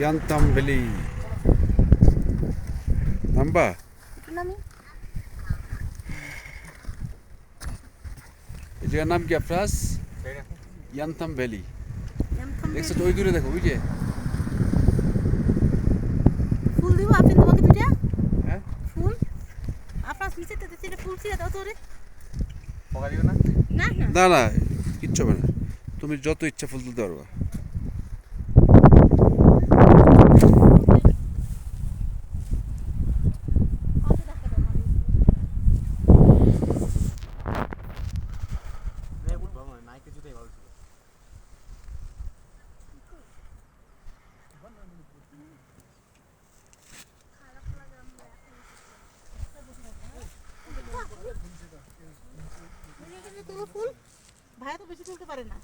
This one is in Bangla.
Yantam Valley. নামবা এই জায়গার নাম কি আফরাস? ইয়ান্তাম ভ্যালি। দেখছো তো ওই দূরে দেখো ওই যে ফুল দিব আপনি তোমাকে দুইটা হ্যাঁ ফুল আপনার নিচে তো দিতে ফুল ছিল দাও তো রে পকা দিও না। না না না না কিচ্ছু হবে না, তুমি যত ইচ্ছা ফুল তুলতে পারবা। নে বুঝবা মানে নাই কিছুতেই ভালো ছিল। ফুল ভাইয়া তো বেশি তুলতে পারে না।